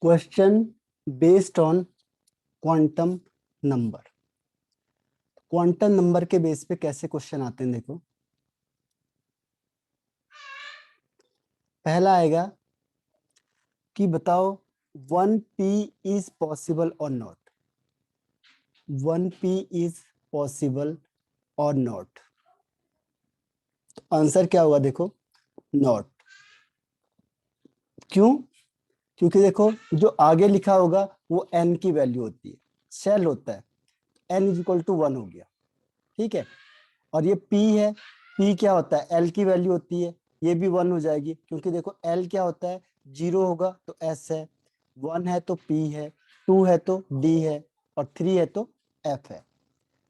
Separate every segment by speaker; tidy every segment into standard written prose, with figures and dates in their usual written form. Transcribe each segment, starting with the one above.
Speaker 1: Question based on quantum number. Quantum number के base पे कैसे क्वेश्चन आते हैं देखो। पहला आएगा कि बताओ 1p इज पॉसिबल और नॉट। 1p इज पॉसिबल और नॉट। तो आंसर क्या होगा देखो, नॉट। क्यों? क्योंकि देखो जो आगे लिखा होगा वो n की वैल्यू होती है, शेल होता है, n इज इक्वल टू 1 हो गया, ठीक है। और ये p है, p क्या होता है, l की वैल्यू होती है, ये भी 1 हो जाएगी, क्योंकि देखो l क्या होता है, 0 होगा तो s है, 1 है तो p है, 2 है तो d है, और 3 है तो f है।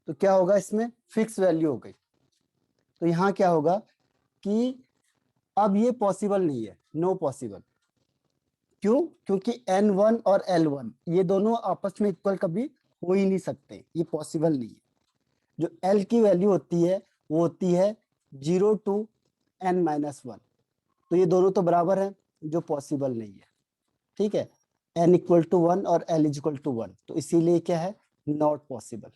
Speaker 1: तो क्या होगा, इसमें फिक्स वैल्यू हो गई। तो यहाँ क्या होगा कि अब ये पॉसिबल नहीं है, नो पॉसिबल। क्यों? क्योंकि n1 और l1 ये दोनों आपस में इक्वल कभी हो ही नहीं सकते, ये पॉसिबल नहीं है। जो l की वैल्यू होती है वो होती है 0 टू n-1, तो ये दोनों तो बराबर है, जो पॉसिबल नहीं है, ठीक है। n इक्वल टू 1 और l इक्वल टू 1, तो इसीलिए क्या है, नॉट पॉसिबल।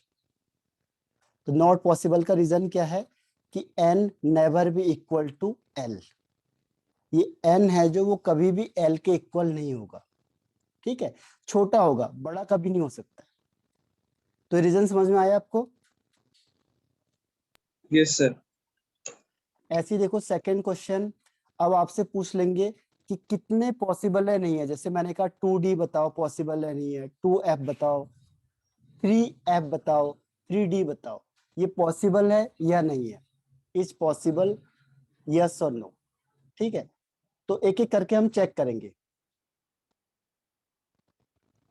Speaker 1: तो नॉट पॉसिबल का रीजन क्या है कि n never be equal to l। ये n है जो वो कभी भी l के इक्वल नहीं होगा, ठीक है, छोटा होगा, बड़ा कभी नहीं हो सकता। तो रीजन समझ में आया आपको?
Speaker 2: Yes sir.
Speaker 1: ऐसे ही देखो सेकंड क्वेश्चन, अब आपसे पूछ लेंगे कि कितने पॉसिबल है नहीं है। जैसे मैंने कहा 2D बताओ पॉसिबल है नहीं है, 2F बताओ, 3F बताओ, 3D बताओ, ये पॉसिबल है या नहीं है, इज पॉसिबल, यस और नो, ठीक है। तो एक एक करके हम चेक करेंगे,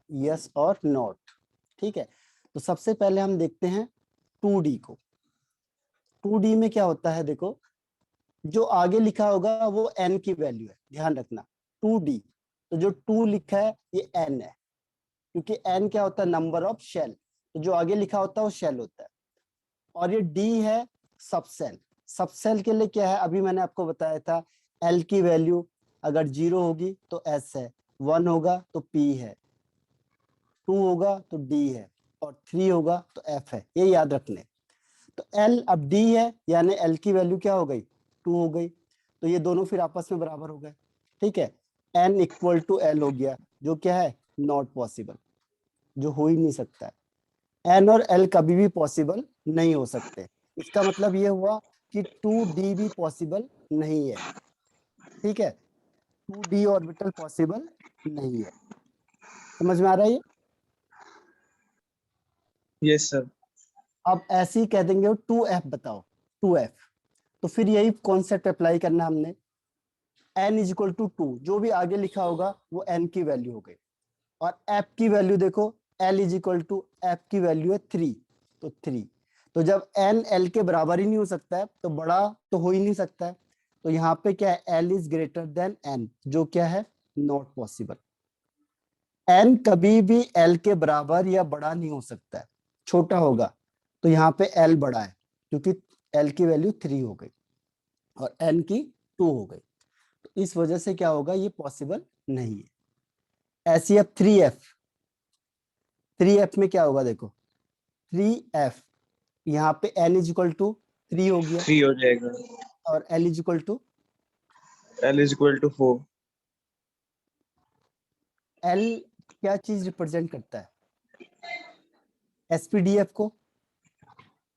Speaker 1: यस और नॉट, ठीक है। तो सबसे पहले हम देखते हैं 2D को। 2D में क्या होता है देखो, जो आगे लिखा होगा वो n की वैल्यू है, ध्यान रखना 2D। तो जो 2 लिखा है ये n है, क्योंकि n क्या होता है, नंबर ऑफ शेल, तो जो आगे लिखा होता है वो शेल होता है। और ये d है सबसेल। सबसेल के लिए क्या है, अभी मैंने आपको बताया था, l की वैल्यू अगर 0 होगी तो s है, 1 होगा तो p है, 2 होगा तो d है, और 3 होगा तो f है, ये याद रखने। तो l अब d है, यानी l की वैल्यू क्या हो गई, 2 हो गई, तो ये दोनों फिर आपस में बराबर हो गए, ठीक है। n इक्वल टू l हो गया, जो क्या है, नॉट पॉसिबल, जो हो ही नहीं सकता है। n और l कभी भी पॉसिबल नहीं हो सकते। इसका मतलब ये हुआ कि 2d भी पॉसिबल नहीं है, ठीक है, 2d ऑर्बिटल पॉसिबल नहीं है। समझ में आ रहा है ये?
Speaker 2: Yes sir.
Speaker 1: अब ऐसे ही कह देंगे 2f बताओ, 2f। तो फिर यही कॉन्सेप्ट अप्लाई करना हमने, n इज इक्वल टू 2, जो भी आगे लिखा होगा वो n की वैल्यू हो गई। और f की वैल्यू देखो, l is equal to f की वैल्यू है 3, तो 3। तो जब n l के बराबर ही नहीं हो सकता है तो बड़ा तो हो ही नहीं सकता है, तो यहाँ पे क्या है, l is greater than n, जो क्या है, नॉट पॉसिबल। n कभी भी l के बराबर या बड़ा नहीं हो सकता है, छोटा होगा, तो यहाँ पे l बड़ा है, क्योंकि l की वैल्यू 3 हो गई और n की 2 हो गई, तो इस वजह से क्या होगा, ये पॉसिबल नहीं है। ऐसी अब 3f, 3f में क्या होगा देखो, 3f यहाँ पे n इज इक्वल टू 3 हो गया,
Speaker 2: 3 हो जाएगा।
Speaker 1: और l is equal to,
Speaker 2: L is equal to 4।
Speaker 1: l क्या चीज रिप्रेजेंट करता है, एसपीडीएफ को,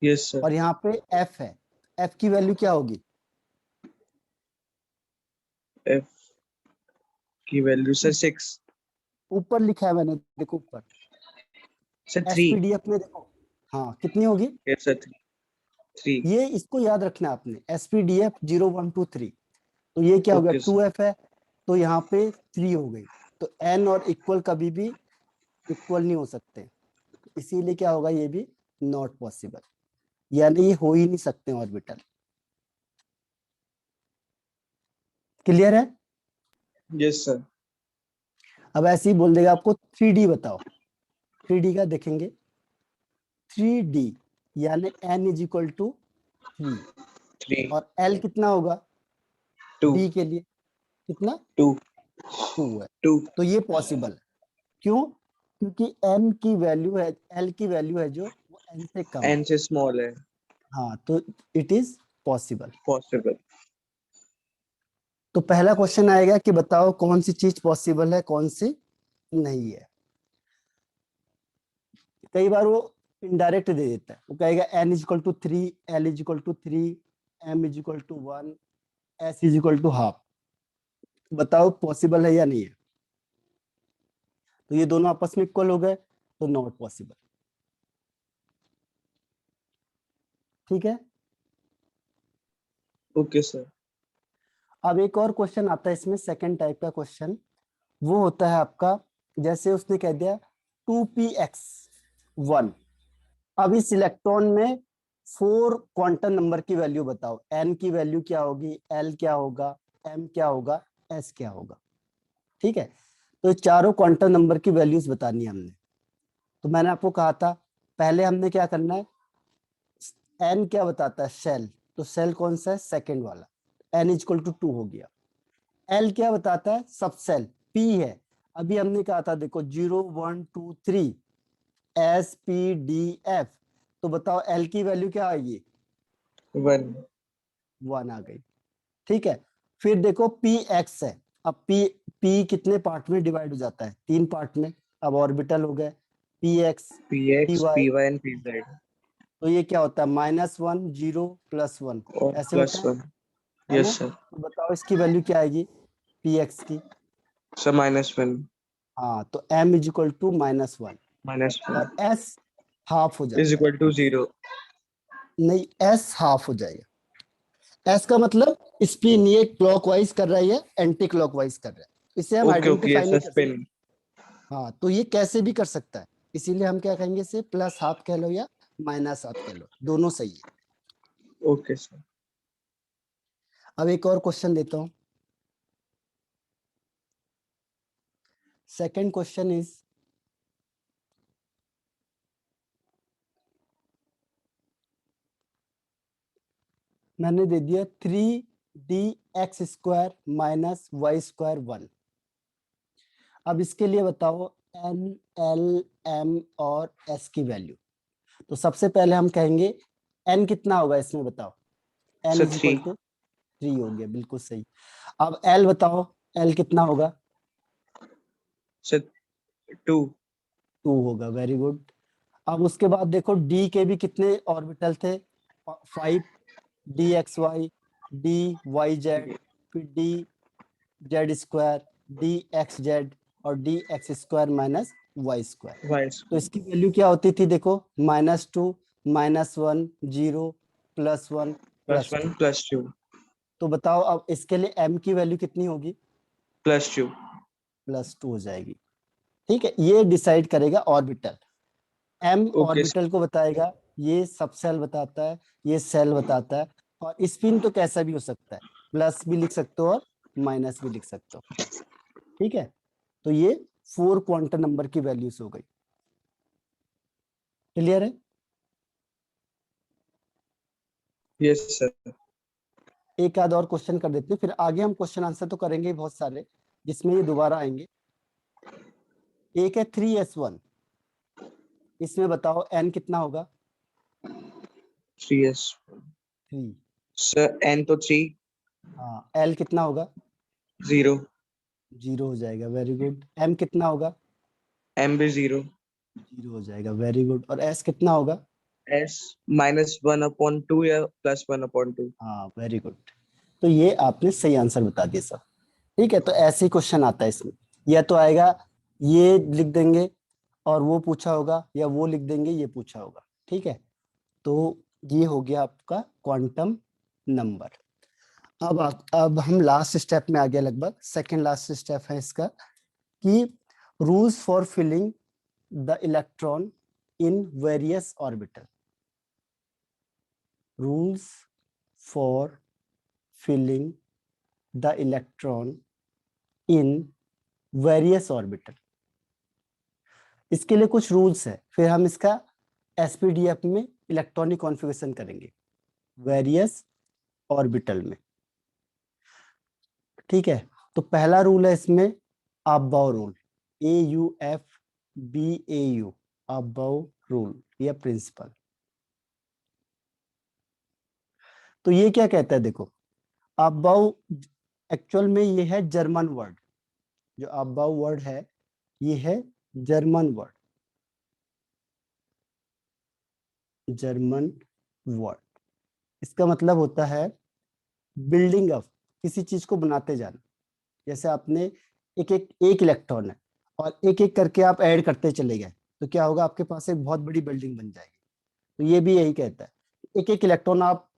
Speaker 2: यस सर।
Speaker 1: और यहाँ पे f है, f की वैल्यू क्या होगी,
Speaker 2: F की वैल्यू सर 6।
Speaker 1: ऊपर लिखा है मैंने, देखो ऊपर
Speaker 2: सर 3।
Speaker 1: एसपीडीएफ में देखो, हाँ कितनी होगी,
Speaker 2: यस सर 3।
Speaker 1: ये इसको याद रखना है आपने, एसपीडीएफ 0123, तो ये क्या हो गया,
Speaker 2: ओके सर।
Speaker 1: 2f है, तो यहाँ पे 3 हो गई। तो n और इक्वल कभी भी इक्वल नहीं हो सकते, इसीलिए क्या होगा, ये भी नॉट पॉसिबल, यानी ये हो ही नहीं सकते ऑर्बिटल। क्लियर है?
Speaker 2: Yes sir.
Speaker 1: अब ऐसे ही बोल देगा आपको 3D बताओ, 3D का देखेंगे, 3D यानी n इज इक्वल टू 3,
Speaker 2: 3।
Speaker 1: और l कितना होगा
Speaker 2: 2।
Speaker 1: d के लिए, कितना,
Speaker 2: 2।
Speaker 1: 2 है,
Speaker 2: 2।
Speaker 1: तो ये पॉसिबल है। क्यों? क्योंकि n की वैल्यू है, l की वैल्यू है जो वो n से कम है।
Speaker 2: n से स्मॉल है।
Speaker 1: हाँ, तो इट इज पॉसिबल।
Speaker 2: पॉसिबल।
Speaker 1: तो पहला क्वेश्चन आएगा कि बताओ कौन सी चीज पॉसिबल है, कौन सी नहीं है। कई बार वो इनडायरेक्ट दे देता है, वो कहेगा n is equal to 3, l is equal to 3, m is equal to 1, s is equal to half. बताओ पॉसिबल है या नहीं है। तो ये दोनों आपस में इक्वल हो गए, तो नॉट पॉसिबल। ठीक है।
Speaker 2: Okay sir.
Speaker 1: अब एक और क्वेश्चन आता है इसमें, सेकंड टाइप का क्वेश्चन। वो होता है आपका, जैसे उसने कह दिया 2px1। अब इस इलेक्ट्रॉन में 4 क्वांटम नंबर की वैल्यू बताओ। n की वैल्यू क्या होगी, l क्या होगा, m क्या होगा, s क्या होगा। ठीक है। तो ये चारों क्वांटम नंबर की वैल्यूज बतानी है हमने। तो मैंने आपको कहा था पहले हमने क्या करना है, n क्या बताता है, सेल। तो सेल कौन सा है, सेकंड वाला, n इज इक्वल टू 2 हो गया। l क्या बताता है, सब सेल, p है। अभी हमने कहा था देखो 0 1 2 3 S P D F। तो बताओ L की वैल्यू क्या आएगी,
Speaker 2: 1।
Speaker 1: 1 आ गई। ठीक है। फिर देखो पी एक्स है। अब पी कितने पार्ट में डिवाइड हो जाता है, 3 पार्ट में। अब ऑर्बिटल हो गए P X P
Speaker 2: px
Speaker 1: Y.
Speaker 2: py and pz
Speaker 1: तो ये क्या होता है, -1 0 +1,
Speaker 2: और
Speaker 1: ऐसे होता
Speaker 2: +1।
Speaker 1: है ना।
Speaker 2: Yes sir.
Speaker 1: तो बताओ इसकी वैल्यू क्या आएगी, पी एक्स की।
Speaker 2: सर -1।
Speaker 1: हाँ, तो m इज इक्वल टू -1।
Speaker 2: -1
Speaker 1: और s हाफ हो
Speaker 2: इज
Speaker 1: जाता है।
Speaker 2: Equal to 0।
Speaker 1: नहीं, s हाफ हो जाएगा। एस का मतलब स्पिन, ये क्लॉकवाइज कर रहा है, ये एंटी क्लॉकवाइज कर रहा है। इसे हम
Speaker 2: ओके ओके,
Speaker 1: आइडेंटिफाई
Speaker 2: यस
Speaker 1: नहीं
Speaker 2: सर,
Speaker 1: कर सकते।
Speaker 2: स्पिन।
Speaker 1: हाँ, तो ये कैसे भी कर सकता है, इसीलिए हम क्या कहेंगे, इसे प्लस हाफ कह लो या माइनस हाफ कह लो, दोनों सही है।
Speaker 2: Okay sir.
Speaker 1: अब एक और क्वेश्चन देता हूं। सेकंड क्वेश्चन इज, मैंने दे दिया 3dx² माइनस y² 1। अब इसके लिए बताओ n l m और s की वैल्यू। तो सबसे पहले हम कहेंगे n कितना होगा इसमें, बताओ। n
Speaker 2: sir
Speaker 1: is
Speaker 2: 3।
Speaker 1: Equal to 3 हो गया, बिल्कुल सही। अब l बताओ, l कितना होगा,
Speaker 2: सर 2।
Speaker 1: 2 होगा, वेरी गुड। अब उसके बाद देखो d के भी कितने ऑर्बिटल थे, 5, dxy, dyz, फिर dz², dxz और dx² माइनस y²।
Speaker 2: वाइस।
Speaker 1: तो इसकी वैल्यू क्या होती थी देखो, -2 -1 0 +1
Speaker 2: +1
Speaker 1: +2।
Speaker 2: +2
Speaker 1: तो बताओ अब इसके लिए m की वैल्यू कितनी होगी,
Speaker 2: +2।
Speaker 1: +2 हो जाएगी। ठीक है, ये डिसाइड करेगा ऑर्बिटल। m
Speaker 2: ओके
Speaker 1: ऑर्बिटल को बताएगा, ये सब सेल बताता है, ये सेल बताता है। और स्पिन तो कैसा भी हो सकता है, प्लस भी लिख सकते हो और माइनस भी लिख सकते हो। ठीक है। तो ये 4 क्वांटम नंबर की वैल्यूज हो गई। क्लियर है।
Speaker 2: Yes sir.
Speaker 1: एक आध और क्वेश्चन कर देते हैं, फिर आगे हम क्वेश्चन आंसर तो करेंगे ही बहुत सारे, जिसमें ये दोबारा आएंगे। एक है 3s1। इसमें बताओ n कितना होगा,
Speaker 2: 3s।
Speaker 1: 3।
Speaker 2: सर n तो 3।
Speaker 1: हाँ, l कितना होगा,
Speaker 2: 0।
Speaker 1: 0 हो जाएगा, वेरी गुड। m कितना होगा,
Speaker 2: m भी 0।
Speaker 1: 0 हो जाएगा, वेरी गुड। और s कितना होगा,
Speaker 2: s -1/2 या +1/2।
Speaker 1: हाँ, वेरी गुड। तो ये आपने सही आंसर बता दिया सब। ठीक है, तो ऐसे ही क्वेश्चन आता है इसमें, या तो आएगा ये लिख देंगे और वो पूछा होगा, या वो लिख देंगे ये पूछा होगा। ठीक है। तो ये हो गया आपका क्वांटम नंबर। अब हम लास्ट स्टेप में आ गया, लगभग सेकंड लास्ट स्टेप है इसका, कि rules for filling the electron in various orbital. Rules for filling the electron in various orbital. इसके लिए कुछ रूल्स है, फिर हम इसका एसपीडीएफ में इलेक्ट्रॉनिक कॉन्फ़िगरेशन करेंगे वेरियस ऑर्बिटल में। ठीक है। तो पहला रूल है इसमें, above rule, AUFBAU, above rule या प्रिंसिपल। तो ये क्या कहता है, देखो above एक्चुअल में ये है जर्मन वर्ड, जो above वर्ड है ये है जर्मन वर्ड, जर्मन वर्ड। इसका मतलब होता है बिल्डिंग अप, किसी चीज को बनाते जाना। जैसे आपने एक इलेक्ट्रॉन है और एक एक करके आप ऐड करते चले गए, तो क्या होगा, आपके पास एक बहुत बड़ी बिल्डिंग बन जाएगी। तो ये भी यही कहता है, एक एक इलेक्ट्रॉन आप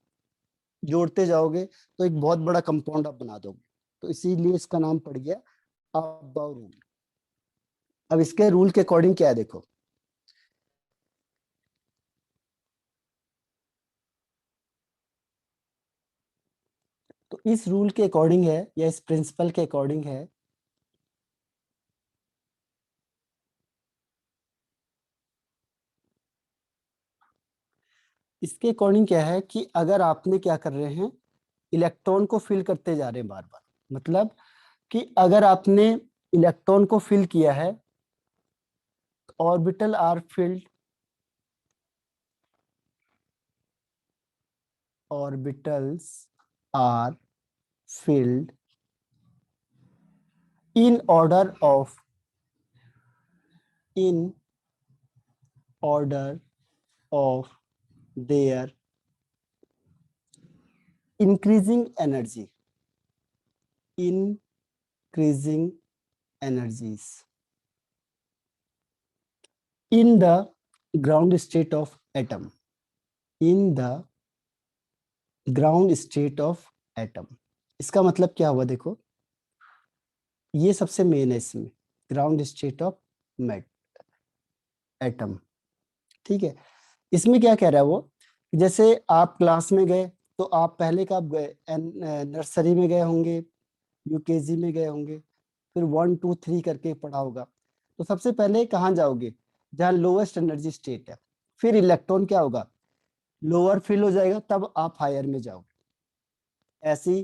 Speaker 1: जोड़ते जाओगे तो एक बहुत बड़ा कंपाउंड आप बना दोगे। तो इसीलिए इसका नाम पड़ गया अबाव रूल। अब इसके रूल के अकॉर्डिंग क्या है, देखो तो इस रूल के अकॉर्डिंग है या इस प्रिंसिपल के अकॉर्डिंग है, इसके अकॉर्डिंग क्या है कि अगर आपने क्या कर रहे हैं, इलेक्ट्रॉन को फिल करते जा रहे हैं बार बार, मतलब कि अगर आपने इलेक्ट्रॉन को फिल किया है, orbital are filled, orbitals are filled in order of their increasing energy, increasing energies in the ground state of atom, in the ground state of atom। इसका मतलब क्या हुआ, देखो ये सबसे मेन है इसमें, ground state of mate atom. ठीक है, इसमें क्या कह रहा है वो, जैसे आप क्लास में गए तो आप पहले कब गए, नर्सरी में गए होंगे, यूकेजी में गए होंगे, फिर 1 2 3 करके पढ़ा होगा। तो सबसे पहले कहाँ जाओगे, जहाँ लोवेस्ट एनर्जी स्टेट है, फिर इलेक्ट्रॉन क्या होगा, लोअर फिल हो जाएगा, तब आप हायर में जाओगे। ऐसी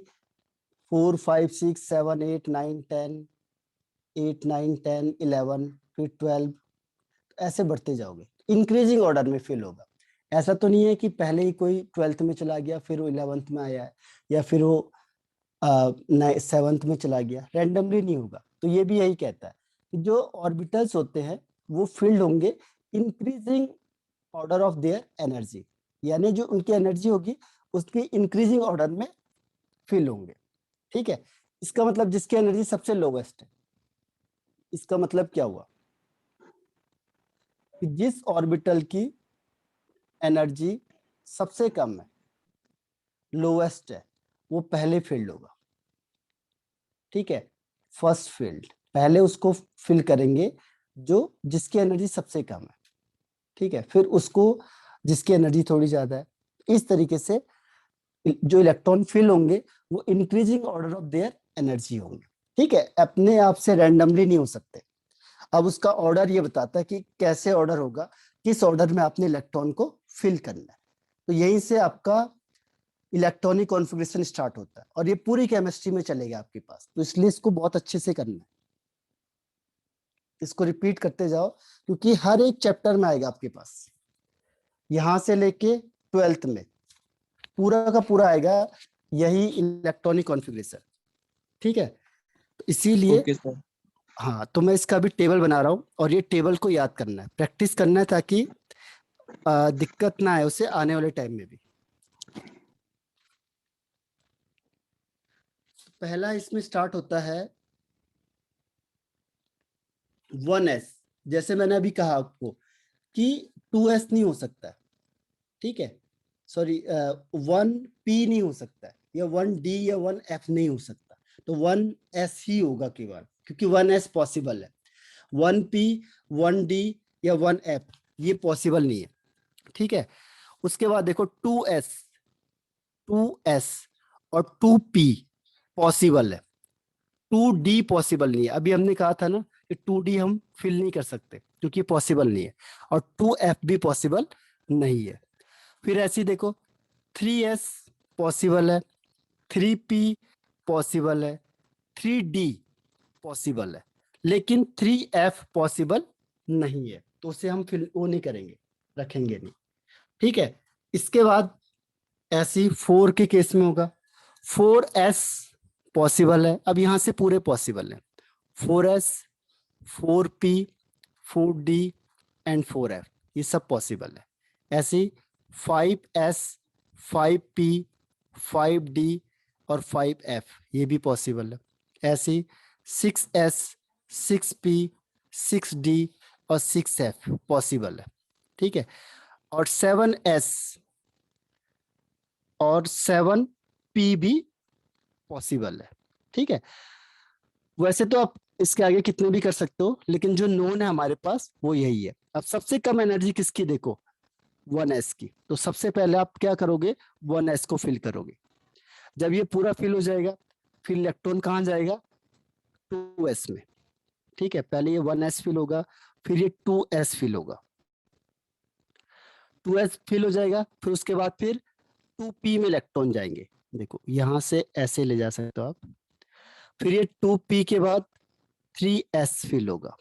Speaker 1: 4 5 6 7 8 9 10, 8 9 10 11, फिर 12, ऐसे बढ़ते जाओगे, इंक्रीजिंग ऑर्डर में फिल होगा। ऐसा तो नहीं है कि पहले ही कोई 12th में चला गया फिर वो 11th में आया है, या फिर वो 7th में चला गया, रैंडमली नहीं होगा। तो ये भी यही कहता है कि जो ऑर्बिटल्स होते हैं वो फील्ड होंगे increasing order of their energy, यानी जो उनकी एनर्जी होगी उसकी इंक्रीजिंग ऑर्डर में फिल होंगे। ठीक है, इसका मतलब जिसकी एनर्जी सबसे लोवेस्ट है, इसका मतलब क्या हुआ कि जिस ऑर्बिटल की एनर्जी सबसे कम है, लोवेस्ट है, वो पहले फील्ड होगा। ठीक है, फर्स्ट फील्ड, पहले उसको फिल करेंगे जो जिसकी एनर्जी सबसे कम है। ठीक है, फिर उसको जिसकी एनर्जी थोड़ी ज्यादा है। इस तरीके से जो इलेक्ट्रॉन फिल होंगे वो increasing order of their energy होंगे। ठीक है, अपने आप से रैंडमली नहीं हो सकते। अब उसका ऑर्डर ये बताता है कि कैसे ऑर्डर होगा, किस ऑर्डर में आपने इलेक्ट्रॉन को फिल करना है। तो यहीं से आपका इलेक्ट्रॉनिक कॉन्फ़िगरेशन स्टार्ट होता है, और ये पूरी केमिस्ट्री में चलेगा आपके पास। तो इसलिए इसको बहुत अच्छे से करना है, इसको रिपीट करते जाओ, क्योंकि हर एक चैप्टर में आएगा आपके पास, यहां से लेके 12th में पूरा का पूरा आएगा यही इलेक्ट्रॉनिक कॉन्फ़िगरेशन। ठीक है, तो इसीलिए
Speaker 2: ओके सर।
Speaker 1: हाँ, तो मैं इसका भी टेबल बना रहा हूँ, और ये टेबल को याद करना है, प्रैक्टिस करना है, ताकि दिक्कत ना आए उसे आने वाले टाइम में भी। पहला इसमें स्टार्ट होता है 1s। जैसे मैंने अभी कहा आपको कि 2s नहीं हो सकता। ठीक है, सॉरी 1p नहीं हो सकता, या 1d या 1f नहीं हो सकता, तो 1s ही होगा केवल, क्योंकि 1s पॉसिबल है। 1p 1d या 1f ये पॉसिबल नहीं है। ठीक है, उसके बाद देखो 2s और 2p पॉसिबल है, 2d पॉसिबल नहीं है। अभी हमने कहा था ना कि 2d हम फिल नहीं कर सकते क्योंकि पॉसिबल नहीं है, और 2f भी पॉसिबल नहीं है। फिर ऐसी देखो 3s पॉसिबल है, 3p पॉसिबल है, 3d पॉसिबल है, लेकिन 3f पॉसिबल नहीं है, तो उसे हम फिर वो नहीं करेंगे, रखेंगे नहीं। ठीक है, इसके बाद ऐसे ही 4 के केस में होगा, 4s पॉसिबल है, अब यहां से पूरे पॉसिबल है, 4s 4p 4d and 4f, ये सब पॉसिबल है। ऐसे ही 5s 5p 5d और 5f ये भी पॉसिबल है। ऐसे ही 6s 6p 6d और 6f पॉसिबल है। ठीक है, और 7s और 7p भी पॉसिबल है। ठीक है, वैसे तो आप इसके आगे कितने भी कर सकते हो, लेकिन जो नोन है हमारे पास वो यही है। अब सबसे कम एनर्जी किसकी देखो, 1s की, तो सबसे पहले आप क्या करोगे, 1s को फिल करोगे। जब ये पूरा फिल हो जाएगा, फिर इलेक्ट्रॉन कहाँ जाएगा, 2s में। ठीक है, पहले ये 1s फिल होगा, फिर ये 2s फिल होगा, 2s फिल हो जाएगा, फिर उसके बाद फिर 2p में इलेक्ट्रॉन जाएंगे। देखो यहां से ऐसे ले जा सकते हो आप, फिर ये 2p के बाद 3s फिल होगा।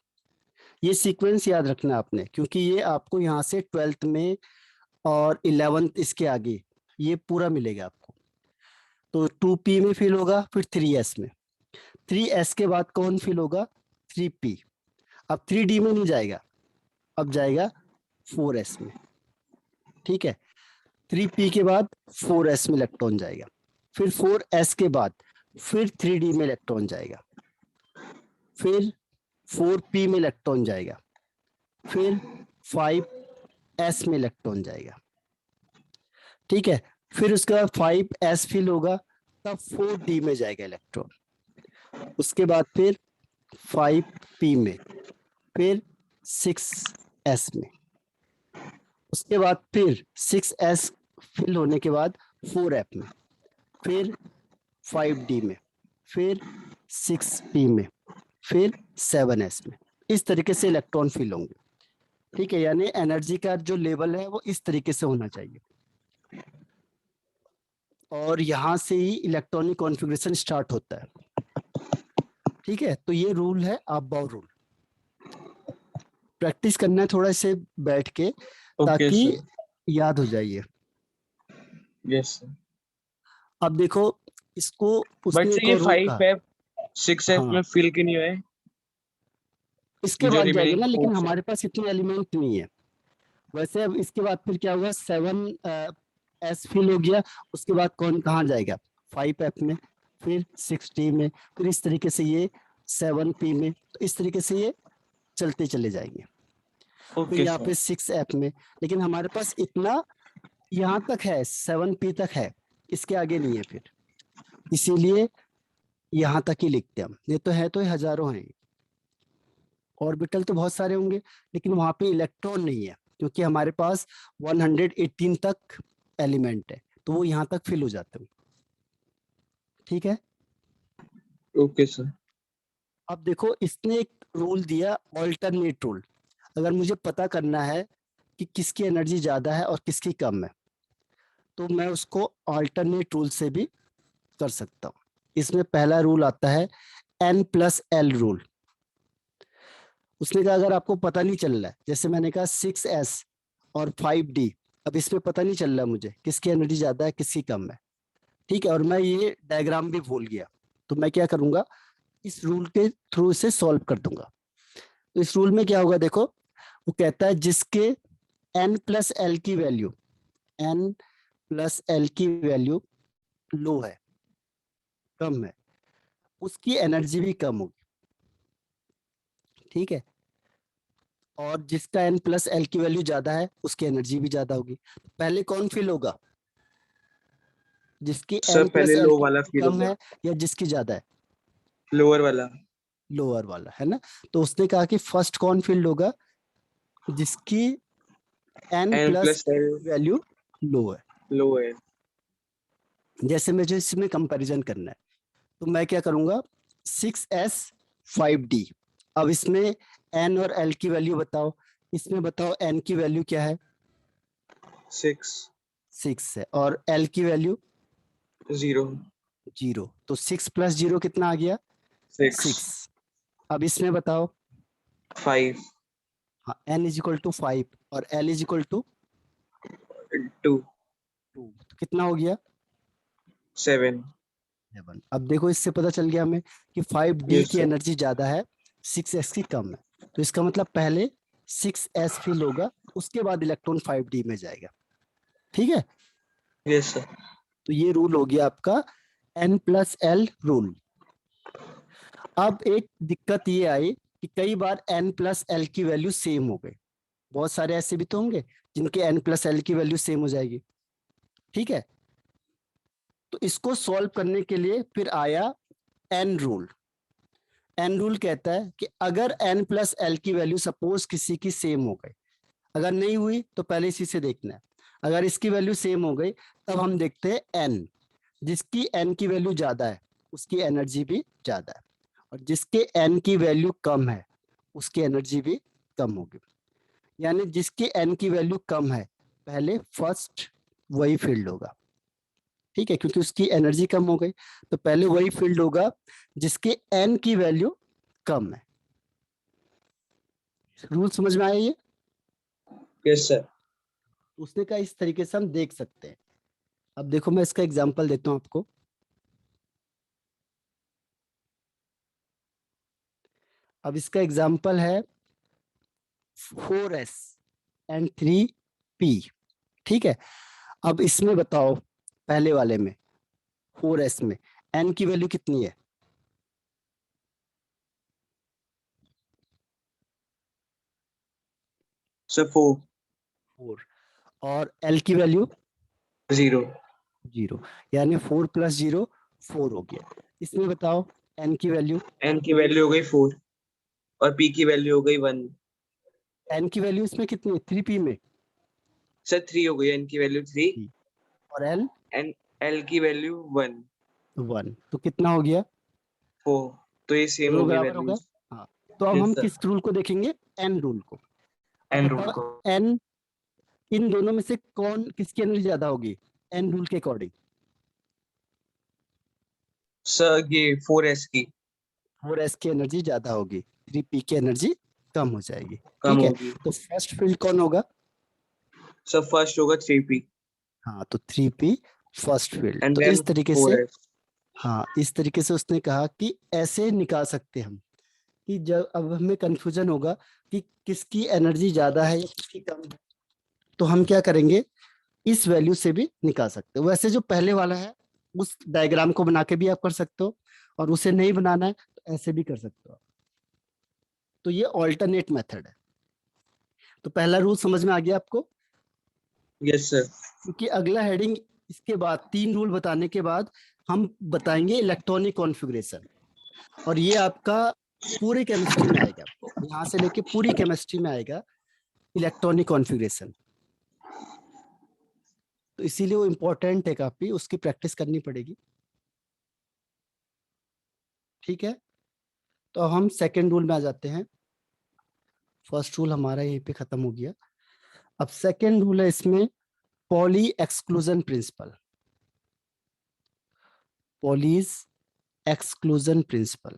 Speaker 1: ये सीक्वेंस याद रखना आपने, क्योंकि ये आपको यहाँ से 12th में और 11th इसके आगे ये पूरा मिलेगा आपको। तो 2p में फिल होगा, फिर 3s में, 3s के बाद कौन फिल होगा, 3p। अब 3d में नहीं जाएगा, अब जाएगा 4s में। ठीक है, 3p के बाद 4s में इलेक्ट्रॉन जाएगा, फिर 4s के बाद फिर 3d में इलेक्ट्रॉन जाएगा, फिर 4p में इलेक्ट्रॉन जाएगा, फिर 5s में इलेक्ट्रॉन जाएगा। ठीक है, फिर उसके बाद 5s फिल होगा, तब 4d में जाएगा इलेक्ट्रॉन, उसके बाद फिर 5p में, फिर 6s में, उसके बाद फिर 6s फिल होने के बाद 4f में, फिर 5d में, फिर 6p में, फिर 7s में। इस तरीके से इलेक्ट्रॉन फिल होंगे। ठीक है, यानी एनर्जी का जो लेवल है वो इस तरीके से होना चाहिए, और यहां से ही इलेक्ट्रॉनिक कॉन्फ़िगरेशन स्टार्ट होता है। ठीक है, तो ये रूल है अबाउ रूल। प्रैक्टिस करना है थोड़ा इसे बैठ के,
Speaker 2: ओके
Speaker 1: ताकि
Speaker 2: सर।
Speaker 1: याद हो जाइए।
Speaker 2: Yes sir.
Speaker 1: अब देखो इसको,
Speaker 2: बट
Speaker 1: उसने
Speaker 2: सर
Speaker 1: एक
Speaker 2: ये
Speaker 1: और रूल कहा।
Speaker 2: 5f 6f
Speaker 1: हाँ,
Speaker 2: में फिल क्यों नहीं हुए?
Speaker 1: इसके
Speaker 2: जो
Speaker 1: बाद जाएंगे
Speaker 2: रिमेनिंग
Speaker 1: ना, लेकिन
Speaker 2: 4 से।
Speaker 1: हमारे पास इतने एलिमेंट नहीं है। वैसे अब इसके बाद फिर क्या होगा, 7s फिल हो गया, उसके बाद कौन कहाँ जाएगा, 5f में, फिर 6d में, फिर इस तरीके से ये 7p में, तो इस तरीके से ये चलते चले जाएंगे। फिर
Speaker 2: ओके
Speaker 1: यहाँ
Speaker 2: सर।
Speaker 1: पे 6f में, लेकिन हमारे पास इतना यहाँ तक है, 7p तक है, इसके आगे नहीं है, फिर इसीलिए यहाँ तक ही लिखते हैं हम। ये तो है, तो ये हजारों हैं, ऑर्बिटल तो बहुत सारे होंगे, लेकिन वहां पे इलेक्ट्रॉन नहीं है, क्योंकि हमारे पास 118 तक एलिमेंट है, तो वो यहाँ तक फिल हो जाते हैं। ठीक है,
Speaker 2: ओके सर।
Speaker 1: अब देखो इसने एक रूल दिया, ऑल्टरनेट रूल। अगर मुझे पता करना है कि किसकी एनर्जी ज्यादा है और किसकी कम है, तो मैं उसको ऑल्टरनेट रूल से भी कर सकता हूँ। इसमें पहला रूल आता है N+L रूल। उसने कहा अगर आपको पता नहीं चल रहा है, जैसे मैंने कहा 6s और 5d, अब इसमें पता नहीं चल रहा मुझे किसकी एनर्जी ज्यादा है किसकी कम है। ठीक है, और मैं ये डायग्राम भी भूल गया, तो मैं क्या करूंगा, इस रूल के थ्रू से सॉल्व कर दूंगा। तो इस रूल में क्या होगा, देखो वो कहता है जिसके N+L की वैल्यू, N+L की वैल्यू लो है, कम है, उसकी एनर्जी भी कम होगी। ठीक है, और जिसका N+L की वैल्यू ज्यादा है उसकी एनर्जी भी ज्यादा होगी। पहले कौन फिल होगा, जिसकी
Speaker 2: सर पहले
Speaker 1: N+L
Speaker 2: लो
Speaker 1: की
Speaker 2: वाला
Speaker 1: वैल्यू
Speaker 2: फील
Speaker 1: कम
Speaker 2: होगा।
Speaker 1: है या जिसकी ज्यादा है,
Speaker 2: लोअर वाला।
Speaker 1: लोअर वाला है ना। तो उसने कहा कि फर्स्ट कौन फील्ड होगा, जिसकी
Speaker 2: एन
Speaker 1: N+L
Speaker 2: प्लस एल
Speaker 1: की वैल्यू लो है।
Speaker 2: लो है।
Speaker 1: जैसे मुझे इसमें कंपैरिजन करना है, तो मैं क्या करूंगा, 6s 5d। अब इसमें n और l की वैल्यू बताओ, इसमें बताओ n की वैल्यू क्या है,
Speaker 2: 6
Speaker 1: 6 है, और l की वैल्यू
Speaker 2: 0
Speaker 1: 0, तो 6 + 0 कितना आ गया,
Speaker 2: 6।
Speaker 1: 6। अब इसमें बताओ।
Speaker 2: 5
Speaker 1: हाँ, n इज इक्वल टू 5 और l इज इक्वल टू
Speaker 2: 2
Speaker 1: 2, तो कितना हो गया?
Speaker 2: 7।
Speaker 1: 7। अब देखो इससे पता चल गया हमें कि 5d
Speaker 2: यस
Speaker 1: की
Speaker 2: सर।
Speaker 1: एनर्जी ज्यादा है, 6s की कम है। तो इसका मतलब पहले 6s फिल होगा, उसके बाद इलेक्ट्रॉन 5d में जाएगा। ठीक है,
Speaker 2: यस सर।
Speaker 1: तो ये रूल हो गया आपका n+l रूल। अब एक दिक्कत ये आई कि कई बार n+l की वैल्यू सेम हो गई। बहुत सारे ऐसे भी तो होंगे जिनके n+l की वैल्यू सेम हो जाएगी। ठीक है, तो इसको सॉल्व करने के लिए फिर आया n रूल। n रूल कहता है कि अगर n+l की वैल्यू सपोज किसी की सेम हो गई, अगर नहीं हुई तो पहले इसी से देखना है। अगर इसकी वैल्यू सेम हो गई तब हम देखते हैं n, जिसकी n की वैल्यू ज्यादा है उसकी एनर्जी भी ज्यादा है, और जिसके n की वैल्यू कम है उसकी एनर्जी भी कम होगी। यानी जिसकी n की वैल्यू कम है पहले फर्स्ट वही फील्ड होगा। ठीक है, क्योंकि उसकी एनर्जी कम हो गई, तो पहले वही फील्ड होगा जिसके n की वैल्यू कम है। रूल समझ में आया ये?
Speaker 2: Yes sir.
Speaker 1: उसने कहा इस तरीके से हम देख सकते हैं। अब देखो मैं इसका एग्जांपल देता हूं आपको। अब इसका एग्जांपल है 4s एंड 3p। ठीक है, अब इसमें बताओ, पहले वाले में 4s में n की वैल्यू कितनी है?
Speaker 2: सर 4
Speaker 1: 4। और l की वैल्यू
Speaker 2: 0।
Speaker 1: 0, यानी 4 + 0 4 हो गया। इसमें बताओ n की वैल्यू।
Speaker 2: n की वैल्यू हो गई 4 और p की वैल्यू हो गई 1।
Speaker 1: n की वैल्यू इसमें कितनी है 3p में?
Speaker 2: सर 3 हो गई n की वैल्यू 3
Speaker 1: 3। और l
Speaker 2: एंड l की वैल्यू 1।
Speaker 1: 1, तो कितना हो गया?
Speaker 2: 4। तो ये सेम
Speaker 1: दोनों
Speaker 2: हो गई
Speaker 1: बराबर होगा।
Speaker 2: वैल्यूज।
Speaker 1: हाँ, तो अब
Speaker 2: यस
Speaker 1: हम
Speaker 2: सर।
Speaker 1: किस रूल को देखेंगे? n रूल को। अब
Speaker 2: n रूल
Speaker 1: बताओ
Speaker 2: को।
Speaker 1: n, इन दोनों में से कौन, किसकी एनर्जी ज्यादा होगी n रूल के अकॉर्डिंग?
Speaker 2: सर ये 4s की
Speaker 1: 4s की एनर्जी ज्यादा होगी, 3p की एनर्जी कम हो जाएगी।
Speaker 2: कम
Speaker 1: ठीक है,
Speaker 2: होगी।
Speaker 1: तो फर्स्ट फील्ड कौन होगा?
Speaker 2: सर फर्स्ट होगा 3p
Speaker 1: हाँ, तो 3p फर्स्ट फील्ड।
Speaker 2: एंड
Speaker 1: तो
Speaker 2: देन
Speaker 1: इस तरीके से,
Speaker 2: 4s।
Speaker 1: हाँ इस तरीके से उसने कहा कि ऐसे निकाल सकते हैं हम, कि जब अब हमें कंफ्यूजन होगा कि किसकी एनर्जी ज्यादा है या किसकी कम है, तो हम क्या करेंगे, इस वैल्यू से भी निकाल सकते हो। वैसे जो पहले वाला है उस डायग्राम को बना के भी आप कर सकते हो, और उसे नहीं बनाना है तो ऐसे भी कर सकते हो। तो ये ऑल्टरनेट मेथड है। तो पहला रूल समझ में आ गया आपको?
Speaker 2: Yes sir.
Speaker 1: क्योंकि अगला हेडिंग, इसके बाद 3 रूल बताने के बाद हम बताएंगे इलेक्ट्रॉनिक कॉन्फ़िगरेशन, और ये आपका पूरे केमिस्ट्री में आएगा, यहाँ से लेके पूरी केमिस्ट्री में आएगा इलेक्ट्रॉनिक कॉन्फ़िगरेशन। तो इसीलिए वो इम्पोर्टेंट है काफी, उसकी प्रैक्टिस करनी पड़ेगी। ठीक है, तो अब हम सेकेंड रूल में आ जाते हैं। फर्स्ट रूल हमारा यहीं पे खत्म हो गया। अब सेकेंड रूल है इसमें, poly exclusion principle. Pauli's exclusion principle.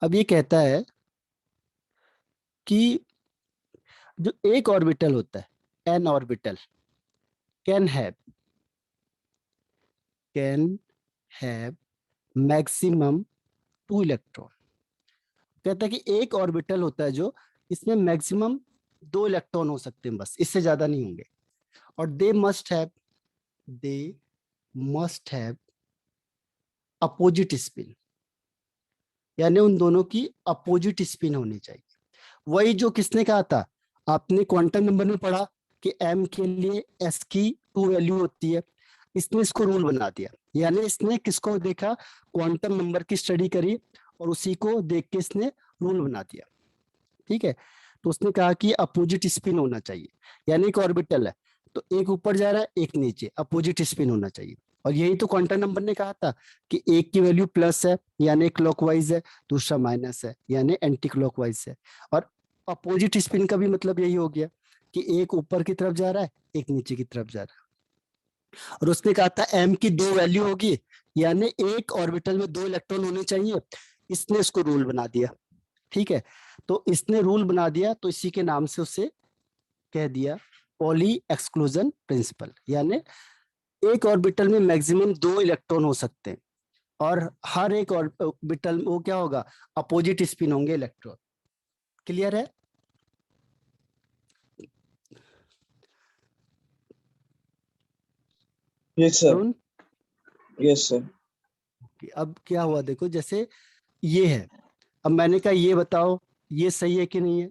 Speaker 1: अब ये कहता है कि जो एक ऑर्बिटल होता है N orbital, can have can have maximum 2 electron. कहता है कि एक ऑर्बिटल होता है जो, इसमें मैक्सिमम 2 इलेक्ट्रॉन हो सकते हैं, बस इससे ज्यादा नहीं होंगे। और they must have opposite spin, यानी उन दोनों की अपोजिट स्पिन होनी चाहिए। वही जो किसने कहा था, आपने क्वांटम नंबर में पढ़ा कि m के लिए s की 2 वैल्यू होती है। इसने इसको रूल बना दिया, यानी इसने किसको देखा, क्वांटम नंबर की स्टडी करी और उसी को देख के इसने रूल बना दिया। ठीक है, तो उसने कहा कि अपोजिट स्पिन होना चाहिए, यानी एक ऑर्बिटल है तो एक ऊपर जा रहा है एक नीचे, अपोजिट स्पिन होना चाहिए। और यही तो क्वांटम नंबर ने कहा था कि एक की वैल्यू प्लस है यानी क्लॉकवाइज है, दूसरा माइनस है यानी एंटी क्लॉकवाइज है। और अपोजिट स्पिन का भी मतलब यही हो गया कि एक ऊपर की तरफ जा रहा है एक नीचे की तरफ जा रहा है। और उसने कहा था m की 2 वैल्यू होगी, यानी एक ऑर्बिटल में 2 इलेक्ट्रॉन होने चाहिए, इसने इसको रूल बना दिया। ठीक है, तो इसने रूल बना दिया तो इसी के नाम से उसे कह दिया पॉली एक्सक्लूजन प्रिंसिपल। यानी एक ऑर्बिटल में मैक्सिमम 2 इलेक्ट्रॉन हो सकते हैं और हर एक ऑर्बिटल में वो क्या होगा, अपोजिट स्पिन होंगे इलेक्ट्रॉन। क्लियर है?
Speaker 2: Yes sir,
Speaker 1: Arun,
Speaker 2: yes sir.
Speaker 1: अब क्या हुआ देखो, जैसे ये है, अब मैंने कहा ये बताओ ये सही है कि नहीं है।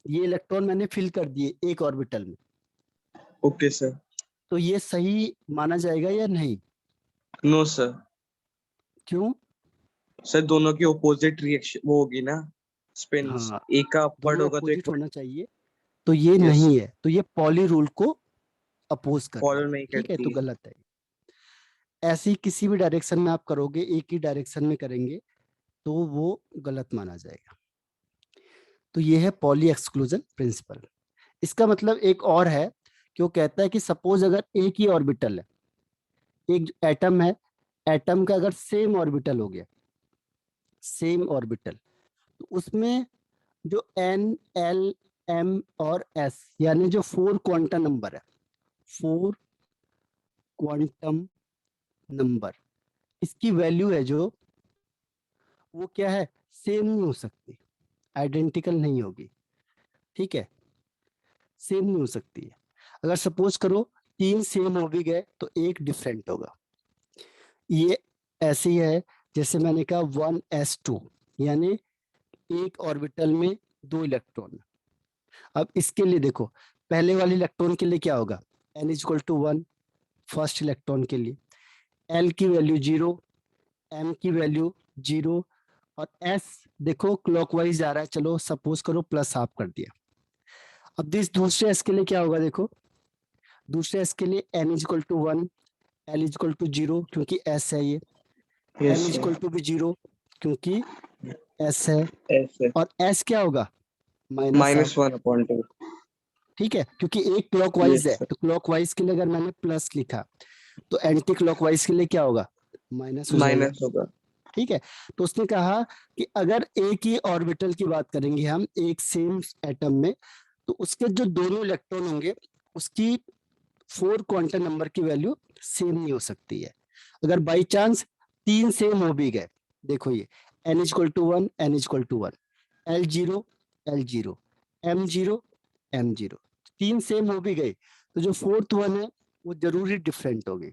Speaker 1: ये इलेक्ट्रॉन मैंने फिल कर दिए एक ऑर्बिटल में,
Speaker 2: ओके सर।
Speaker 1: तो ये सही माना जाएगा या नहीं?
Speaker 2: No sir.
Speaker 1: क्यों?
Speaker 2: सर दोनों की ओपोजिट रिएक्शन वो होगी ना, स्पिन्स।
Speaker 1: हाँ,
Speaker 2: एक का अपवर्ड
Speaker 1: दोनों
Speaker 2: होगा तो एक
Speaker 1: अपोजिट होना चाहिए, तो ये
Speaker 2: यस,
Speaker 1: नहीं है, तो ये पॉली रूल को अपोज कर रहा है।
Speaker 2: फॉलो नहीं
Speaker 1: ठीक है, तो
Speaker 2: करती है।
Speaker 1: गलत है। ऐसी किसी भी डायरेक्शन में आप करोगे, एक ही डायरेक्शन में करेंगे तो वो गलत माना जाएगा। तो ये है पॉली एक्सक्लूजन प्रिंसिपल। इसका मतलब एक और है कि वो कहता है कि सपोज अगर एक ही ऑर्बिटल है, एक एटम है, एटम का अगर सेम ऑर्बिटल हो गया, सेम ऑर्बिटल, तो उसमें जो एन, एल, एम और एस यानी जो 4 क्वांटम नंबर है, 4 क्वांटम नंबर, इसकी वैल्यू है जो, वो क्या है, सेम नहीं हो सकती, आइडेंटिकल नहीं होगी। ठीक है, सेम नहीं हो सकती है। अगर सपोज करो 3 सेम हो भी गए तो एक डिफरेंट होगा। ये ऐसी है जैसे मैंने कहा 1s2, यानी एक ऑर्बिटल में 2 इलेक्ट्रॉन। अब इसके लिए देखो, पहले वाले इलेक्ट्रॉन के लिए क्या होगा, n is equal to 1 first electron के लिए, l की वैल्यू 0, m की वैल्यू 0, और s देखो क्लॉकवाइज जा रहा है, चलो सपोज करो प्लस हाफ कर दिया। अब दिस दूसरे s के लिए क्या होगा, देखो दूसरे s के लिए n is equal to 1, l is equal to 0 क्योंकि s है ये,
Speaker 2: yes
Speaker 1: m is equal
Speaker 2: sir,
Speaker 1: to भी 0 क्योंकि s है,
Speaker 2: ऐसे
Speaker 1: और s क्या होगा, माइनस हाफ।
Speaker 2: -1/2।
Speaker 1: ठीक है, क्योंकि एक क्लॉकवाइज
Speaker 2: यस
Speaker 1: है
Speaker 2: सर,
Speaker 1: तो क्लॉकवाइज के लिए अगर मैंने प्लस लिखा तो एंटी क्लॉकवाइज के लिए क्या होगा, माइनस हो जाएगा।
Speaker 2: माइनस होगा।
Speaker 1: ठीक है, तो उसने कहा कि अगर एक ही ऑर्बिटल की बात करेंगे हम एक सेम एटम में, तो उसके जो दोनों इलेक्ट्रॉन होंगे उसकी 4 क्वांटम नंबर की वैल्यू सेम नहीं हो सकती है। अगर बाई चांस 3 सेम हो भी गए, देखो ये n is equal to 1, n is equal to 1, l0, l0, m0, m0, 3 same हो भी गए तो जो फोर्थ वन है वो जरूरी डिफरेंट होगी।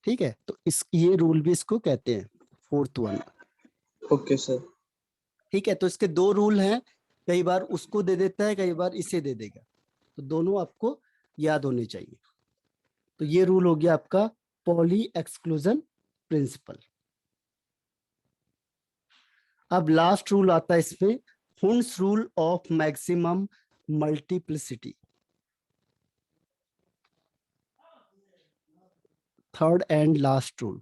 Speaker 1: ठीक है, तो इस ये रूल भी इसको कहते हैं फोर्थ वन।
Speaker 2: Okay sir.
Speaker 1: ठीक है, तो इसके 2 रूल हैं, कई बार उसको दे देता है, कई बार इसे दे देगा, तो दोनों आपको याद होने चाहिए। तो ये रूल हो गया आपका पॉली एक्सक्लूजन प्रिंसिपल। अब लास्ट रूल आता है इसमें, Hund's rule of maximum multiplicity, third and last rule.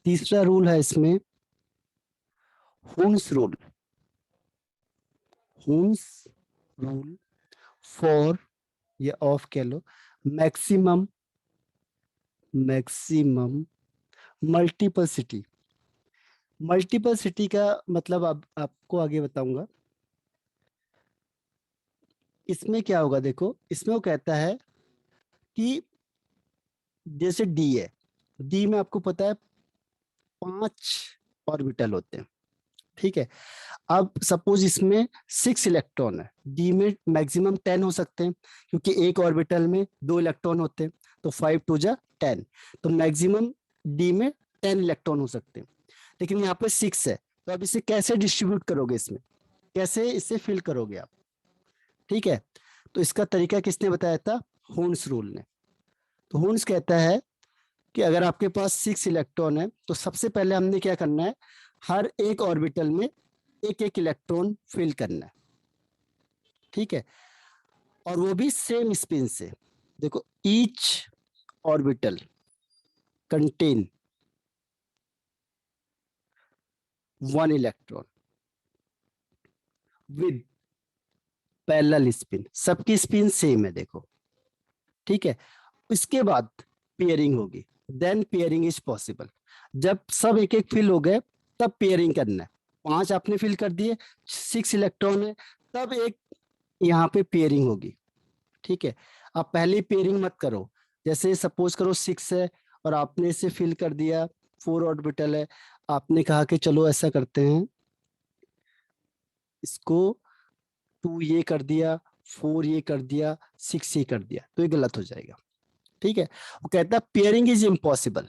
Speaker 1: तीसरा रूल है इसमें Hund's rule, Hund's rule for, या ऑफ कह लो, मैक्सिमम, मैक्सिमम मल्टीपल सिटी का मतलब अब आपको आगे बताऊंगा। इसमें क्या होगा देखो, इसमें वो कहता है कि जैसे डी है, डी में आपको पता है 5 ऑर्बिटल होते हैं। ठीक है, अब सपोज इसमें 6 इलेक्ट्रॉन है, डी में मैक्सिमम 10 हो सकते हैं क्योंकि एक ऑर्बिटल में 2 इलेक्ट्रॉन होते हैं, तो 5 2 जा 10, तो मैक्सिमम डी में 10 इलेक्ट्रॉन हो सकते हैं। लेकिन यहाँ पे 6 है, तो अब इसे कैसे डिस्ट्रीब्यूट करोगे, इसमें कैसे इसे फिल करोगे आप? ठीक है, तो इसका तरीका किसने बताया था, हुन्स रूल ने। तो हुन्स कहता है कि अगर आपके पास 6 इलेक्ट्रॉन है तो सबसे पहले हमने क्या करना है, हर एक ऑर्बिटल में एक एक इलेक्ट्रॉन फिल करना है। ठीक है, और वो भी सेम स्पिन से। देखो each orbital contain 1 electron with parallel spin, सबकी स्पिन सेम है देखो, ठीक है। इसके बाद पेयरिंग होगी, देन पेयरिंग इज पॉसिबल। जब सब एक एक फिल हो गए तब पेयरिंग करना है। 5 आपने फिल कर दिए, 6 इलेक्ट्रॉन है, तब एक यहाँ पे पेयरिंग होगी, ठीक है। आप पहले पेयरिंग मत करो, जैसे सपोज करो 6 है और आपने इसे फिल कर दिया, 4 ऑर्बिटल है, आपने कहा कि चलो ऐसा करते हैं, इसको 2 ये कर दिया, 4 ये कर दिया, 6 ये कर दिया, तो ये गलत हो जाएगा, ठीक है। वो कहता है पेयरिंग इज इम्पॉसिबल।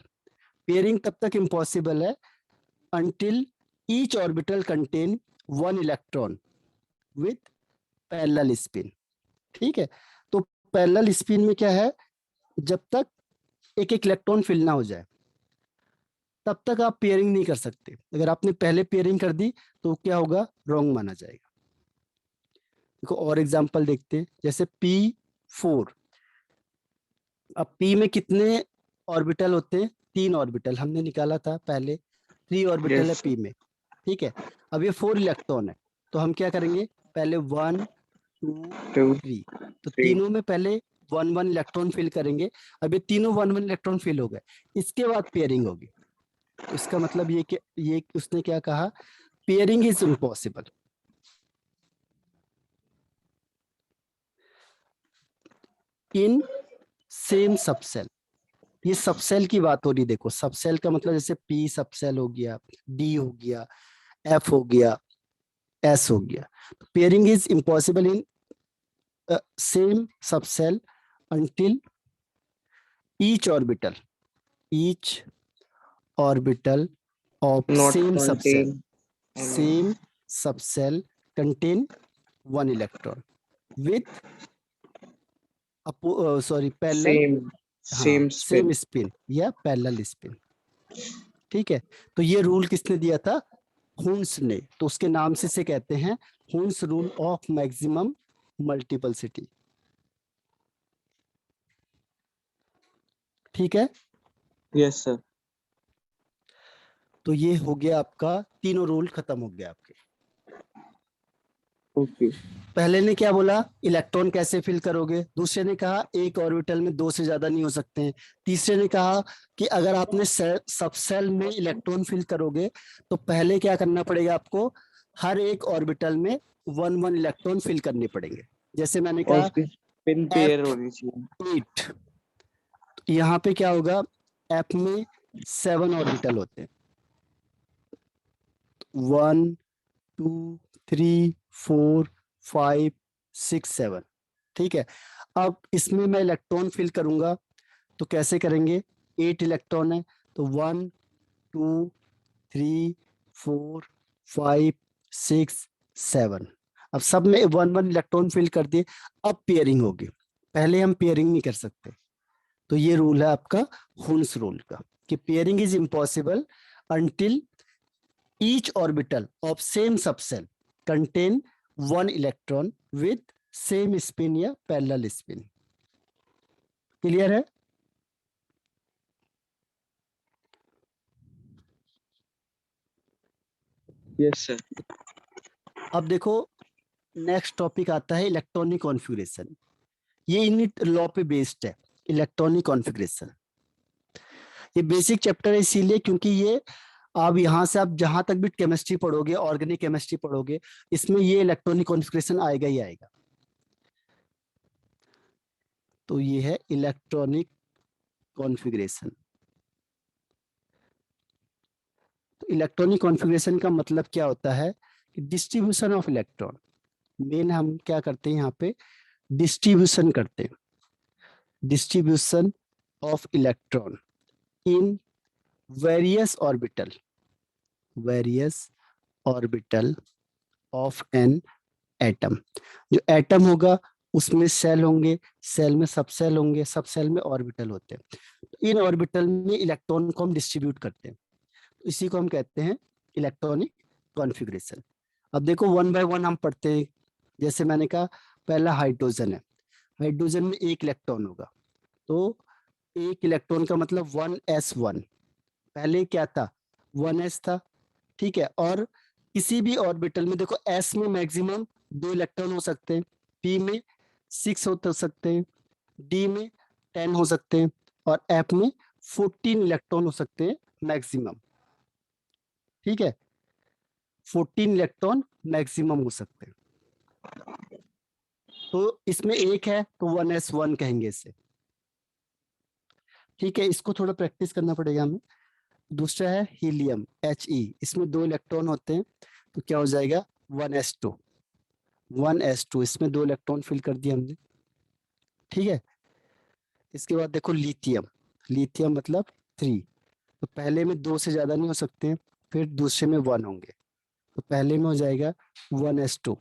Speaker 1: पेयरिंग तब तक इम्पॉसिबल है until each orbital contain 1 electron with parallel spin, ठीक है। तो पैरेलल स्पिन में क्या है, जब तक एक एक इलेक्ट्रॉन फिल ना हो जाए तब तक आप पेयरिंग नहीं कर सकते। अगर आपने पहले पेयरिंग कर दी तो क्या होगा, रॉन्ग माना जाएगा। देखो और एग्जांपल देखते हैं, जैसे P4। अब P में कितने ऑर्बिटल होते हैं, 3 ऑर्बिटल हमने निकाला था पहले, 3 ऑर्बिटल है
Speaker 2: Yes.
Speaker 1: P में, ठीक है। अब ये 4 इलेक्ट्रॉन है, तो हम क्या करेंगे, पहले 1 2
Speaker 2: 2,
Speaker 1: 3, तो
Speaker 2: 3.
Speaker 1: तीनों में पहले 1 1 इलेक्ट्रॉन फिल करेंगे। अब ये तीनों 1 1 इलेक्ट्रॉन फिल हो गए, इसके बाद पेयरिंग होगी। तो इसका मतलब ये कि ये उसने क्या कहा, pairing is impossible. In same subshell, ये सबसेल की बात हो रही, देखो सबसेल का मतलब जैसे P सबसेल हो गया, D हो गया, F हो गया, S हो गया। Pairing is impossible in same subshell until each orbital of
Speaker 2: Not
Speaker 1: same subcell
Speaker 2: contain any.
Speaker 1: same subcell contain 1 electron with parallel,
Speaker 2: Same.
Speaker 1: हाँ
Speaker 2: Same
Speaker 1: सेम
Speaker 2: spin.
Speaker 1: स्पिन या पैरेलल स्पिन, ठीक है। तो ये रूल किसने दिया था, हुन्स ने, तो उसके नाम से इसे कहते हैं हुन्स रूल ऑफ मैक्सिमम मल्टीपलिसिटी, ठीक है।
Speaker 2: Yes, sir.
Speaker 1: तो ये हो गया आपका, तीनों रूल खत्म हो गया आपके।
Speaker 2: Okay.
Speaker 1: पहले ने क्या बोला, इलेक्ट्रॉन कैसे फिल करोगे, दूसरे ने कहा एक ऑर्बिटल में 2 से ज्यादा नहीं हो सकते हैं, तीसरे ने कहा कि अगर आपने सबसेल में इलेक्ट्रॉन फिल करोगे तो पहले क्या करना पड़ेगा आपको, हर एक ऑर्बिटल में 1 1 इलेक्ट्रॉन फिल करने पड़ेंगे। जैसे मैंने
Speaker 2: और
Speaker 1: कहा
Speaker 2: उसकी स्पिन पेयर होनी चाहिए.
Speaker 1: F8, यहाँ पे क्या होगा, F में 7 ऑर्बिटल होते हैं, 1 2 3 4 5 6 7, ठीक है। अब इसमें मैं इलेक्ट्रॉन फिल करूंगा तो कैसे करेंगे, 8 इलेक्ट्रॉन है, तो 1 2 3 4 5 6 7, अब सब में 1 1 इलेक्ट्रॉन फिल कर दिए। अब पेयरिंग होगी, पहले हम पेयरिंग नहीं कर सकते, तो ये रूल है आपका हुन्स रूल का, कि pairing is impossible until each orbital of same subcell contain 1 electron with same spin या parallel spin। क्लियर है,
Speaker 2: Yes, sir.
Speaker 1: अब देखो नेक्स्ट टॉपिक आता है इलेक्ट्रॉनिक कॉन्फ़िगरेशन। ये यूनिट लॉ पे बेस्ड है, इलेक्ट्रॉनिक कॉन्फ़िगरेशन। ये बेसिक चैप्टर है इसीलिए क्योंकि ये आप यहाँ से आप जहां तक भी केमिस्ट्री पढ़ोगे, ऑर्गेनिक केमिस्ट्री पढ़ोगे, इसमें ये इलेक्ट्रॉनिक कॉन्फ़िगरेशन आएगा ही आएगा। तो ये है इलेक्ट्रॉनिक कॉन्फ़िगरेशन। तो इलेक्ट्रॉनिक कॉन्फ़िगरेशन का मतलब क्या होता है कि डिस्ट्रीब्यूशन ऑफ इलेक्ट्रॉन, मेन हम क्या करते हैं यहाँ पे, डिस्ट्रीब्यूशन करते हैं, distribution of electron in various orbital of an atom. जो एटम होगा उसमें सेल होंगे, सेल में सब सेल होंगे, सब सेल में ऑर्बिटल होते हैं, तो इन ऑर्बिटल में इलेक्ट्रॉन को हम डिस्ट्रीब्यूट करते हैं, तो इसी को हम कहते हैं इलेक्ट्रॉनिक कॉन्फ़िगरेशन। अब देखो 1 बाय 1 हम पढ़ते हैं, जैसे मैंने कहा पहला हाइड्रोजन है, हाइड्रोजन में 1 इलेक्ट्रॉन होगा, तो 1 इलेक्ट्रॉन का मतलब 1s1, पहले क्या था 1s था, ठीक है। और किसी भी ऑर्बिटल में देखो s में मैक्सिमम 2 इलेक्ट्रॉन हो सकते हैं, पी में 6 हो सकते हैं, डी में 10 हो सकते हैं और एफ में 14 इलेक्ट्रॉन हो सकते हैं मैक्सिमम। ठीक है, 14 इलेक्ट्रॉन मैक्सिमम हो सकते हैं। तो इसमें एक है तो 1s1 कहेंगे इसे। ठीक है, इसको थोड़ा प्रैक्टिस करना पड़ेगा हमें। दूसरा है हीलियम He, इसमें 2 इलेक्ट्रॉन होते हैं तो क्या हो जाएगा 1s2। 1s2 इसमें 2 इलेक्ट्रॉन फिल कर दिए हमने। ठीक है, इसके बाद देखो लिथियम। लिथियम मतलब 3, तो पहले में 2 से ज्यादा नहीं हो सकते हैं, फिर दूसरे में 1 होंगे, तो पहले में हो जाएगा 1s2।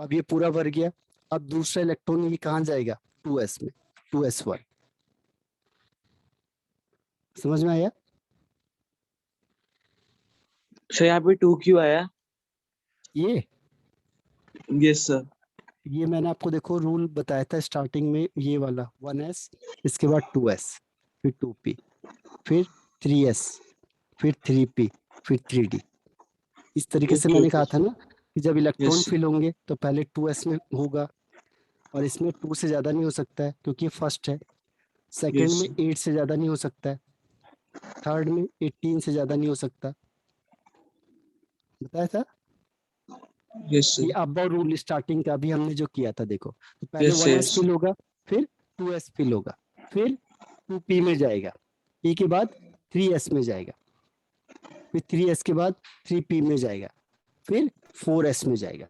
Speaker 1: अब ये पूरा भर गया, अब दूसरा इलेक्ट्रॉन ये कहाँ जाएगा 2s में, 2s1। समझ में आया?
Speaker 2: सर यहाँ पे 2 क्यों आया?
Speaker 1: ये
Speaker 2: यस सर।
Speaker 1: ये मैंने आपको देखो रूल बताया था स्टार्टिंग में, ये वाला 1s, इसके बाद 2s, फिर 2p, फिर 3s, फिर 3p, फिर 3d। इस तरीके से
Speaker 2: ओके
Speaker 1: मैंने
Speaker 2: ओके
Speaker 1: कहा था ना कि जब इलेक्ट्रॉन
Speaker 2: यस
Speaker 1: फिल होंगे तो पहले 2s में होगा, और इसमें 2 से ज्यादा नहीं हो सकता है क्योंकि ये फर्स्ट है। सेकंड
Speaker 2: यस
Speaker 1: में 8 से ज्यादा नहीं हो सकता है। थर्ड में 18 से ज्यादा नहीं हो सकता, बताया था।
Speaker 2: यस
Speaker 1: ये
Speaker 2: सर
Speaker 1: अब्बा रूल स्टार्टिंग का भी हमने जो किया था देखो, तो पहले
Speaker 2: यस
Speaker 1: 1s
Speaker 2: यस
Speaker 1: फिल होगा, फिर 2s फिल होगा, फिर 2p में जाएगा, p के बाद 3s में जाएगा, फिर 3s के बाद 3p में जाएगा, फिर 4s में जाएगा।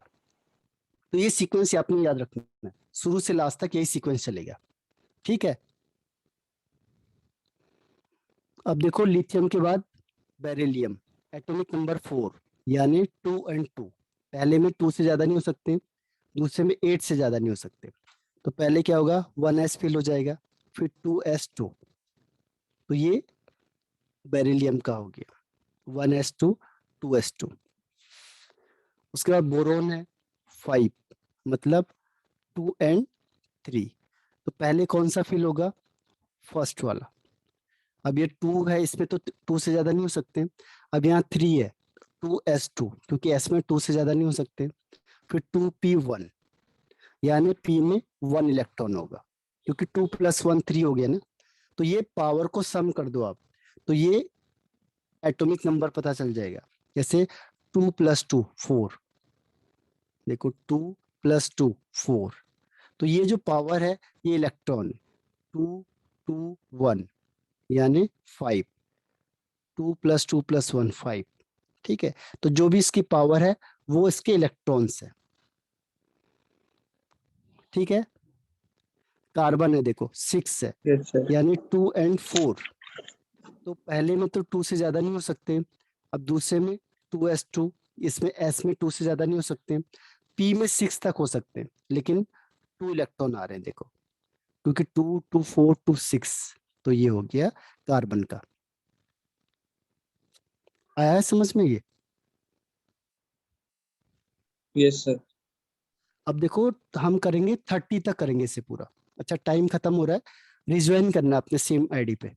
Speaker 1: तो ये सीक्वेंस आपने याद रखना है, शुरू से लास्ट तक यही सीक्वेंस चलेगा। ठीक है, अब देखो लिथियम के बाद बेरिलियम, एटॉमिक नंबर 4, यानी 2 and 2। पहले में 2 से ज्यादा नहीं हो सकते, दूसरे में 8 से ज्यादा नहीं हो सकते, तो पहले क्या होगा 1s फिल हो जाएगा, फिर 2s2, तो ये बेरिलियम का हो गया 1s2 2s2। उसके बाद बोरोन है 5, मतलब 2 and 3, तो पहले कौन सा फिल होगा फर्स्ट वाला। अब ये 2 है, इसमें तो 2 से ज्यादा नहीं हो सकते। अब यहाँ 3 है 2s2, क्योंकि s में 2 से ज्यादा नहीं हो सकते, फिर 2p1, यानी p में 1 इलेक्ट्रॉन होगा, क्योंकि 2 + 1 3 हो गया ना। तो ये पावर को सम कर दो आप, तो ये एटॉमिक नंबर पता चल जाएगा। जैसे 2 + 2 4, देखो 2 + 2 4, तो ये जो पावर है ये इलेक्ट्रॉन 2 2 1, यानी 5, 2 + 2 + 1 5। ठीक है, तो जो भी इसकी पावर है वो इसके इलेक्ट्रॉन्स है। ठीक है, कार्बन है देखो 6 है,
Speaker 2: यस सर
Speaker 1: यानी 2 and 4, तो पहले में तो 2 से ज्यादा नहीं हो सकते, अब दूसरे में 2s2, इसमें s में 2 से ज्यादा नहीं हो सकते, p में 6 तक हो सकते हैं, लेकिन 2 इलेक्ट्रॉन आ रहे हैं देखो, क्योंकि 2 2 4 2 6, तो ये हो गया कार्बन का। आया है समझ में ये?
Speaker 2: यस सर
Speaker 1: अब देखो हम करेंगे 30 तक करेंगे इसे पूरा। अच्छा टाइम खत्म हो रहा है, रिज्वाइन करना अपने सेम आईडी पे।